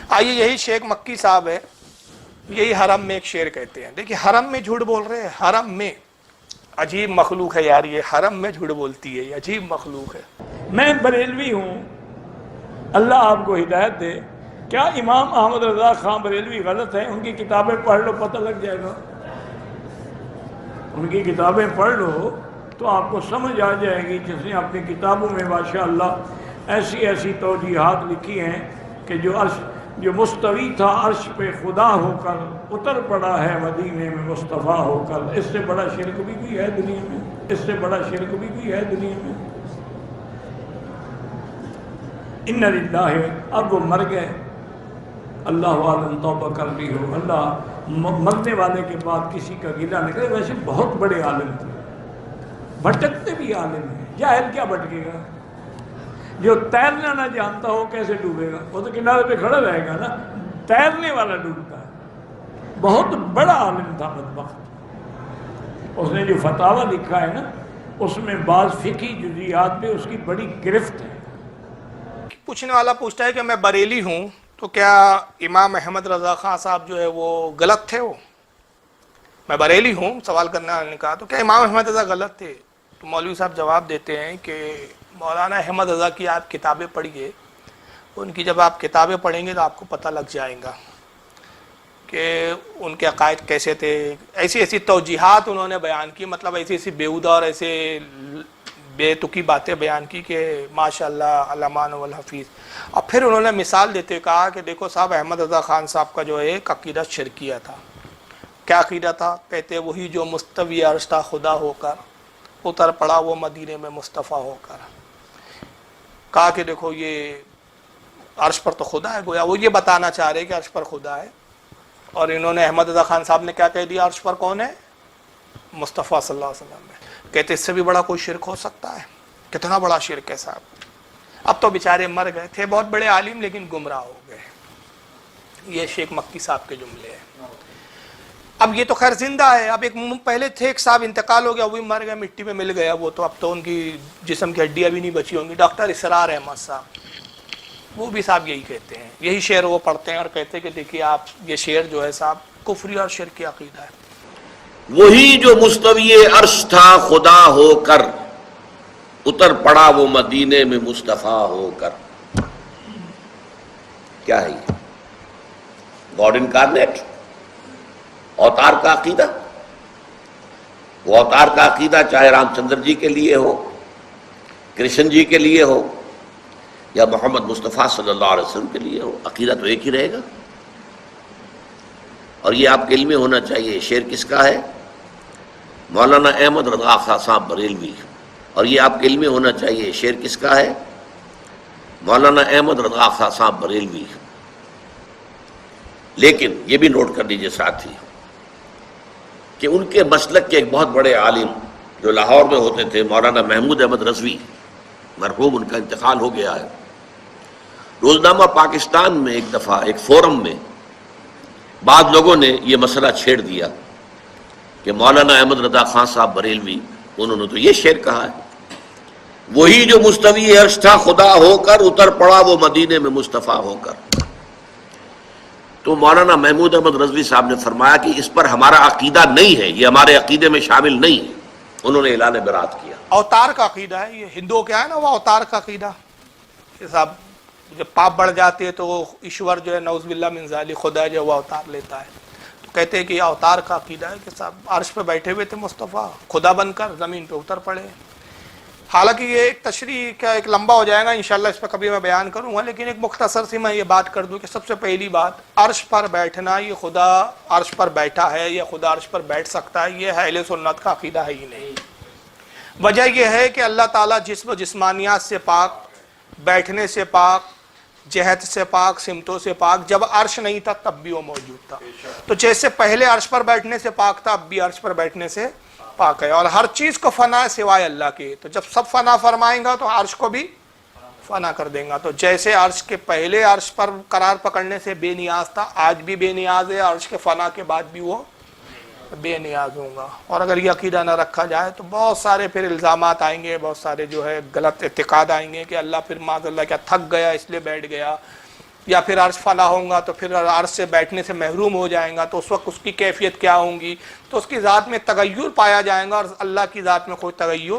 آئیے یہی شیخ مکی صاحب ہے، یہی حرم میں ایک شعر کہتے ہیں. دیکھیے حرم میں جھوٹ بول رہے ہیں، حرم میں. عجیب مخلوق ہے یار، یہ حرم میں جھوٹ بولتی ہے، یہ عجیب مخلوق ہے. میں بریلوی ہوں، اللہ آپ کو ہدایت دے. کیا امام احمد رضا خان بریلوی غلط ہیں؟ ان کی کتابیں پڑھ لو پتہ لگ جائے گا. ان کی کتابیں پڑھ لو تو آپ کو سمجھ آ جائے گی. جس نے اپنی کتابوں میں ماشاءاللہ ایسی ایسی توجیحات لکھی ہیں کہ جو مستوی تھا عرش پہ خدا ہو کر اتر پڑا ہے مدینے میں مصطفیٰ ہو کر. اس سے بڑا شرک بھی کوئی ہے دنیا میں؟ اس سے بڑا شرک بھی کوئی ہے دنیا میں؟ ان للہ. اب وہ مر گئے، اللہ عالم توبہ کر لی ہو. اللہ مرنے والے کے بعد کسی کا گلہ نہ کرے. ویسے بہت بڑے عالم تھے، بھٹکتے بھی عالم ہیں. جاہل کیا بھٹکے گا؟ جو تیرنا نہ جانتا ہو کیسے ڈوبے گا؟ وہ تو کنارے پہ کھڑا رہے گا نا. تیرنے والا ڈوبتا ہے. بہت بڑا عالم تھا بدبخت. اس نے جو فتاوی لکھا ہے نا، اس میں بعض فقہی جزیات پہ اس کی بڑی گرفت ہے. پوچھنے والا پوچھتا ہے کہ میں بریلی ہوں تو کیا امام احمد رضا خان صاحب جو ہے وہ غلط تھے؟ وہ میں بریلی ہوں، سوال کرنے والے نے کہا تو کیا امام احمد رضا غلط تھے؟ تو مولوی صاحب جواب دیتے ہیں کہ مولانا احمد رضا کی آپ کتابیں پڑھیے، ان کی جب آپ کتابیں پڑھیں گے تو آپ کو پتہ لگ جائے گا کہ ان کے عقائد کیسے تھے. ایسی ایسی توجیحات انہوں نے بیان کی، مطلب ایسی ایسی بیہودہ اور ایسے بے تکی باتیں بیان کی کہ ماشاء اللہ علامان والحفیظ. اور پھر انہوں نے مثال دیتے کہا کہ دیکھو صاحب، احمد رضا خان صاحب کا جو ایک عقیدہ شرکیہ تھا. کیا عقیدہ تھا؟ کہتے وہی جو مستوی عرش تھا خدا ہو کر اتر پڑا وہ مدینے میں مصطفیٰ ہو کر. کہا کہ دیکھو یہ عرش پر تو خدا ہے، گویا وہ یہ بتانا چاہ رہے کہ عرش پر خدا ہے. اور انہوں نے احمد رضا خان صاحب نے کیا کہہ دیا؟ عرش پر کون ہے؟ مصطفیٰ صلی اللہ علیہ وسلم ہے. کہتے اس سے بھی بڑا کوئی شرک ہو سکتا ہے؟ کتنا بڑا شرک ہے صاحب. اب تو بیچارے مر گئے تھے، بہت بڑے عالم، لیکن گمراہ ہو گئے. یہ شیخ مکی صاحب کے جملے ہیں. اب یہ تو خیر زندہ ہے. اب ایک پہلے تھے ایک صاحب، انتقال ہو گیا، وہ بھی مر گئے، مٹی میں مل گیا وہ تو. اب تو ان کی جسم کی ہڈیاں بھی نہیں بچی ہوں گی. ڈاکٹر اسرار احمد صاحب، وہ بھی صاحب یہی کہتے ہیں، یہی شعر وہ پڑھتے ہیں اور کہتے ہیں کہ دیکھیے آپ یہ شعر جو ہے صاحب کفری اور شرک کی عقیدہ ہے. وہی جو مستوی عرش تھا خدا ہو کر اتر پڑا وہ مدینے میں مصطفیٰ ہو کر. کیا ہے یہ؟ گاڈ انکارنیٹ، اوتار کا عقیدہ. وہ اوتار کا عقیدہ چاہے رام چندر جی کے لیے ہو، کرشن جی کے لیے ہو، یا محمد مصطفیٰ صلی اللہ علیہ وسلم کے لیے ہو، عقیدہ تو ایک ہی رہے گا. اور یہ آپ کے علم میں ہونا چاہیے. شعر کس کا ہے؟ مولانا احمد رضا خان صاحب بریلوی. اور یہ آپ کے علم میں ہونا چاہیے. شعر کس کا ہے؟ مولانا احمد رضا خان صاحب بریلوی. لیکن یہ بھی نوٹ کر لیجیے ساتھی کہ ان کے مسلک کے ایک بہت بڑے عالم جو لاہور میں ہوتے تھے، مولانا محمود احمد رضوی، مرحوم، ان کا انتقال ہو گیا ہے. روزنامہ پاکستان میں ایک دفعہ ایک فورم میں بعض لوگوں نے یہ مسئلہ چھیڑ دیا کہ مولانا احمد رضا خان صاحب بریلوی، انہوں نے تو یہ شعر کہا ہے، وہی جو مستوی عرش تھا خدا ہو کر اتر پڑا وہ مدینے میں مصطفیٰ ہو کر. تو مولانا محمود احمد رضوی صاحب نے فرمایا کہ اس پر ہمارا عقیدہ نہیں ہے، یہ ہمارے عقیدے میں شامل نہیں ہے. انہوں نے اعلان برات کیا. اوتار کا عقیدہ ہے یہ. ہندوؤں کیا ہے نا وہ اوتار کا عقیدہ کہ صاحب جب پاپ بڑھ جاتے ہیں تو وہ ایشور جو ہے نعوذ باللہ من ذالک خدا جو ہے وہ اوتار لیتا ہے. تو کہتے ہیں کہ یہ اوتار کا عقیدہ ہے کہ صاحب عرش پہ بیٹھے ہوئے تھے مصطفیٰ، خدا بن کر زمین پہ اتر پڑے. حالانکہ یہ ایک تشریح کا ایک لمبا ہو جائے گا، انشاءاللہ اس پہ کبھی میں بیان کروں گا، لیکن ایک مختصر سی میں یہ بات کر دوں کہ سب سے پہلی بات، عرش پر بیٹھنا، یہ خدا عرش پر بیٹھا ہے یا خدا عرش پر بیٹھ سکتا ہے، یہ اہل سنت کا عقیدہ ہے ہی نہیں. وجہ یہ ہے کہ اللہ تعالیٰ جسم و جسمانیات سے پاک، بیٹھنے سے پاک، جہت سے پاک، سمتوں سے پاک. جب عرش نہیں تھا تب بھی وہ موجود تھا. تو جیسے پہلے عرش پر بیٹھنے سے پاک تھا، اب بھی عرش پر بیٹھنے سے پاک ہے. اور ہر چیز کو فنا ہے سوائے اللہ کے. تو جب سب فنا فرمائیں گا تو عرش کو بھی فنا کر دیں گا. تو جیسے عرش کے پہلے عرش پر قرار پکڑنے سے بے نیاز تھا، آج بھی بے نیاز ہے. عرش کے فنا کے بعد بھی وہ بے نیاز ہوں گا. اور اگر یہ عقیدہ نہ رکھا جائے تو بہت سارے پھر الزامات آئیں گے، بہت سارے جو ہے غلط اعتقاد آئیں گے کہ اللہ پھر معاذ اللہ کیا تھک گیا اس لیے بیٹھ گیا، یا پھر عرش فنا ہوگا تو پھر عرش سے بیٹھنے سے محروم ہو جائے گا، تو اس وقت اس کی کیفیت کیا ہوں گی؟ تو اس کی ذات میں تغیر پایا جائے گا، اور اللہ کی ذات میں کوئی تغیر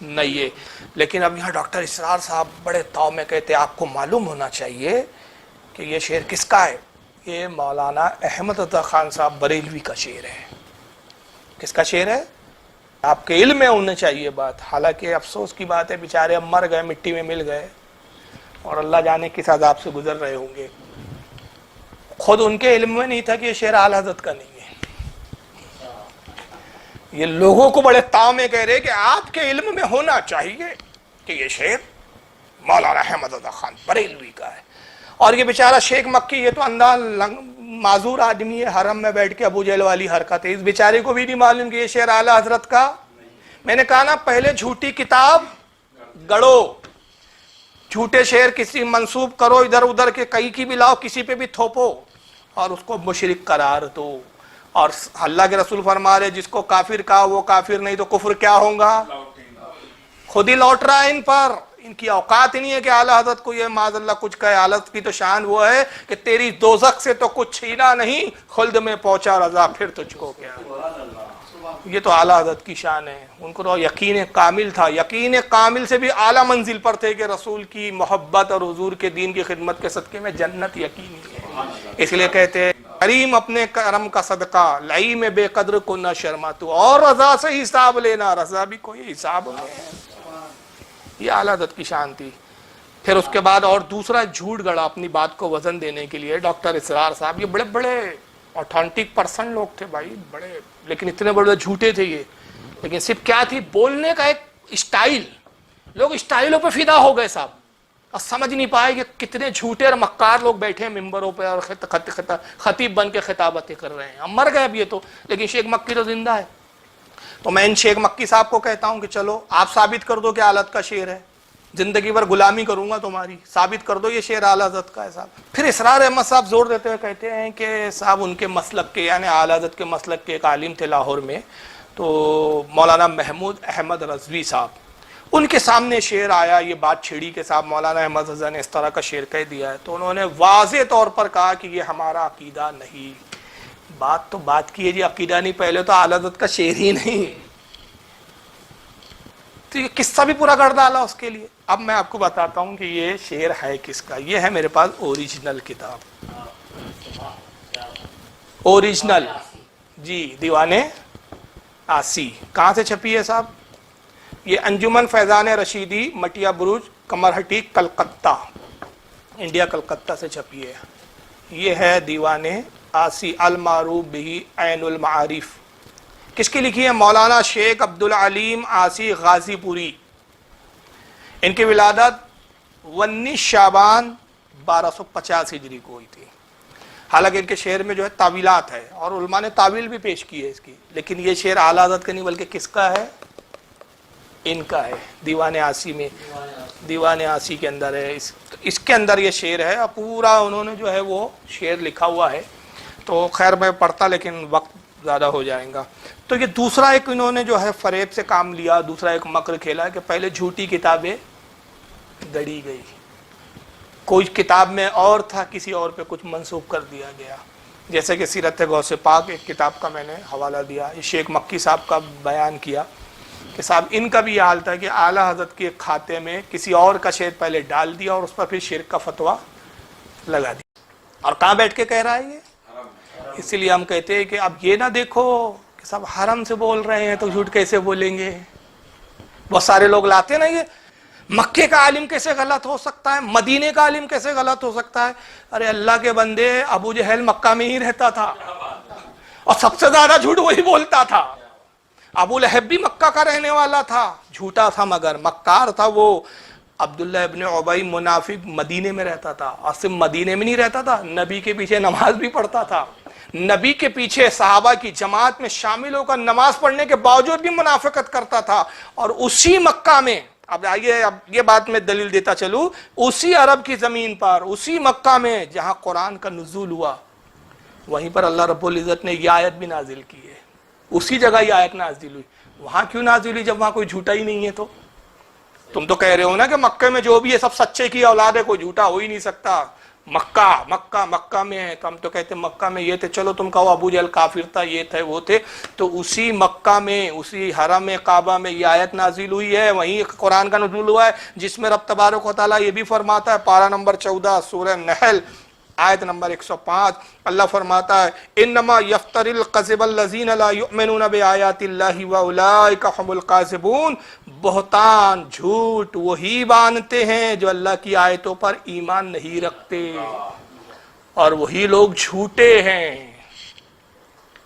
نہیں ہے۔ لیکن اب یہاں ڈاکٹر اسرار صاحب بڑے طاؤ میں کہتے ہیں آپ کو معلوم ہونا چاہیے کہ یہ شعر کس کا ہے؟ یہ مولانا احمد رضا خان صاحب بریلوی کا شعر ہے۔ کس کا شعر ہے؟ آپ کے علم میں ہونا چاہیے بات، حالانکہ افسوس کی بات ہے بیچارے اب مر گئے، مٹی میں مل گئے، اور اللہ جانے کس عذاب سے گزر رہے ہوں گے۔ خود ان کے علم میں نہیں تھا کہ یہ شعر اعلی حضرت کا نہیں ہے، یہ لوگوں کو بڑے طاؤ میں کہہ رہے کہ آپ کے علم میں ہونا چاہیے کہ یہ شعر مولانا احمد رضا خان بریلوی کا ہے۔ اور یہ بیچارہ شیخ مکی، یہ تو اندھا معذور آدمی ہے، حرم میں بیٹھ کے ابو جہل والی حرکت ہے، اس بیچارے کو بھی نہیں معلوم کہ یہ شعر اعلی حضرت کا۔ میں نے کہا نا پہلے جھوٹی کتاب گڑو، جھوٹے شعر کسی منسوب کرو ادھر ادھر کے، کئی کی بھی لاؤ، کسی پہ بھی تھوپو اور اس کو مشرک قرار دو۔ اور اللہ کے رسول فرما رہے جس کو کافر کہا وہ کافر نہیں تو کفر کیا ہوگا؟ خود ہی لوٹ رہا ہے ان پر، ان کی اوقات ہی نہیں ہے کہ اعلیٰ حضرت کو یہ معاذ اللہ کچھ کہے۔ اعلیٰ حضرت کی تو شان وہ ہے کہ تیری دوزخ سے تو کچھ چھینا نہیں، خلد میں پہنچا رضا پھر تجھ کو کیا۔ یہ تو اعلیٰ حضرت کی شان ہے، ان کو تو یقین کامل تھا، یقین کامل سے بھی اعلیٰ منزل پر تھے کہ رسول کی محبت اور حضور کے دین کی خدمت کے صدقے میں جنت یقینی ہے۔ اس لیے کہتے ہیں کریم اپنے کرم کا صدقہ، لئی میں بے قدر کو نہ شرما تو، اور رضا سے حساب لینا، رضا بھی کوئی حساب میں ہے۔ یہ اعلیٰ حضرت کی شان تھی۔ پھر اس کے بعد اور دوسرا جھوٹ گڑا اپنی بات کو وزن دینے کے لیے ڈاکٹر اسرار صاحب، یہ بڑے بڑے اوتھینٹک پرسن لوگ تھے بھائی، بڑے، لیکن اتنے بڑے جھوٹے تھے یہ۔ لیکن صرف کیا تھی؟ بولنے کا ایک اسٹائل، لوگ اسٹائلوں پہ فدا ہو گئے صاحب، اور سمجھ نہیں پائے کہ کتنے جھوٹے اور مکار لوگ بیٹھے ہیں ممبروں پہ اور خطیب بن کے خطابتیں کر رہے ہیں۔ ہم مر گئے اب یہ تو، لیکن شیخ مکی تو زندہ ہے۔ تو میں ان شیخ مکی صاحب کو کہتا ہوں کہ چلو آپ ثابت کر دو کہ اعلیٰ حضرت کا شعر ہے، زندگی بھر غلامی کروں گا تمہاری، ثابت کر دو یہ شعر اعلیٰ حضرت کا ہے صاحب۔ پھر اسرار احمد صاحب زور دیتے ہوئے کہتے ہیں کہ صاحب ان کے مسلک کے، یعنی اعلیٰ حضرت کے مسلک کے ایک عالم تھے لاہور میں، تو مولانا محمود احمد رضوی صاحب، ان کے سامنے شعر آیا، یہ بات چھڑی کہ صاحب مولانا احمد رضا نے اس طرح کا شعر کہہ دیا ہے، تو انہوں نے واضح طور پر کہا کہ یہ ہمارا عقیدہ نہیں۔ بات تو بات کی ہے جی، عقیدہ نہیں، پہلے تو اعلیٰ حضرت کا شعر ہی نہیں، تو یہ قصہ بھی پورا کر ڈالا اس کے لیے۔ اب میں آپ کو بتاتا ہوں کہ یہ شعر ہے کس کا۔ یہ ہے میرے پاس اوریجنل کتاب، اوریجنل جی، دیوان آسی۔ کہاں سے چھپی ہے صاحب؟ یہ انجمن فیضان رشیدی، مٹیا بروج، کمرہٹی، کلکتہ، انڈیا کلکتہ سے چھپی ہے۔ یہ ہے دیوان آسی المعروف بہ عین المعارف۔ کس کی لکھی ہے؟ مولانا شیخ عبدالعلیم آسی غازی پوری۔ ان کی ولادت 19 شعبان 1250 ہجری کو ہوئی تھی۔ حالانکہ ان کے شعر میں جو ہے تعویلات ہے، اور علماء نے تعویل بھی پیش کی ہے اس کی، لیکن یہ شعر اعلیٰ حضرت کا نہیں بلکہ کس کا ہے؟ ان کا ہے، دیوان آسی میں، دیوان آسی کے اندر ہے۔ اس کے اندر یہ شعر ہے، پورا انہوں نے جو ہے وہ شعر لکھا ہوا ہے۔ تو خیر میں پڑھتا لیکن وقت زیادہ ہو جائے گا۔ تو یہ دوسرا ایک انہوں نے جو ہے فریب سے کام لیا، دوسرا ایک مکر کھیلا کہ پہلے جھوٹی کتابیں گڑی گئی، کوئی کتاب میں اور تھا، کسی اور پہ کچھ منسوب کر دیا گیا، جیسے کہ سیرت غوث پاک ایک کتاب کا میں نے حوالہ دیا، شیخ مکی صاحب کا بیان کیا کہ صاحب ان کا بھی یہ حال تھا کہ اعلیٰ حضرت کے کھاتے میں کسی اور کا شعر پہلے ڈال دیا اور اس پر پھر شرک کا فتویٰ لگا دیا۔ اور کہاں بیٹھ کے کہہ رہا ہے یہ؟ اسی لیے ہم کہتے ہیں کہ اب یہ نہ دیکھو کہ صاحب حرم سے بول رہے ہیں تو جھوٹ کیسے بولیں گے۔ بہت سارے لوگ لاتے نا، یہ مکے کا عالم کیسے غلط ہو سکتا ہے، مدینے کا عالم کیسے غلط ہو سکتا ہے۔ ارے اللہ کے بندے، ابو جہل مکہ میں ہی رہتا تھا اور سب سے زیادہ جھوٹ وہی بولتا تھا۔ ابو لہب بھی مکہ کا رہنے والا تھا، جھوٹا تھا مگر مکار تھا وہ۔ عبداللہ ابن عبی منافق مدینے میں رہتا تھا، اور صرف مدینے میں نہیں رہتا تھا، نبی کے پیچھے نماز بھی پڑھتا تھا، نبی کے پیچھے صحابہ کی جماعت میں شامل ہو کر نماز پڑھنے کے باوجود بھی منافقت کرتا تھا۔ اور اسی مکہ میں، اب آئیے اب یہ بات میں دلیل دیتا چلوں، اسی عرب کی زمین پر، اسی مکہ میں جہاں قرآن کا نزول ہوا، وہیں پر اللہ رب العزت نے یہ آیت بھی نازل کی ہے، اسی جگہ یہ آیت نازل ہوئی۔ وہاں کیوں نازل ہوئی جب وہاں کوئی جھوٹا ہی نہیں ہے؟ تو تم تو کہہ رہے ہو نا کہ مکے میں جو بھی ہے سب سچے کی اولاد ہے، کوئی جھوٹا ہو ہی نہیں سکتا۔ مکہ میں ہے، تو ہم تو کہتے ہیں مکہ میں یہ تھے، چلو تم کہو ابو جہل کافر تھا، یہ تھے وہ تھے، تو اسی مکہ میں، اسی حرم کعبہ میں یہ آیت نازل ہوئی ہے، وہیں قرآن کا نزول ہوا ہے، جس میں رب تبارک و تعالیٰ یہ بھی فرماتا ہے، پارہ نمبر 14 سورہ نحل آیت نمبر 105، اللہ فرماتا ہے انما یفتر الکذب الذین لا یؤمنون بآیات اللہ واولئک هم الکاذبون، بہتان جھوٹ وہی باندھتے ہیں جو اللہ کی آیتوں پر ایمان نہیں رکھتے، اور وہی لوگ جھوٹے ہیں۔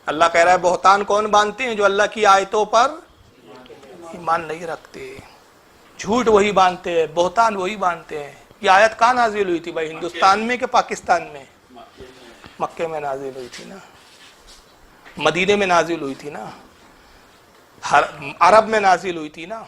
اللہ کہہ رہا ہے بہتان کون باندھتے ہیں؟ جو اللہ کی آیتوں پر ایمان نہیں رکھتے، جھوٹ وہی باندھتے ہیں، بہتان وہی باندھتے ہیں۔ یہ آیت کہاں نازل ہوئی تھی بھائی؟ ہندوستان میں کہ پاکستان میں؟ مکے میں نازل ہوئی تھی نا، مدینے میں نازل ہوئی تھی نا، عرب میں نازل ہوئی تھی نا۔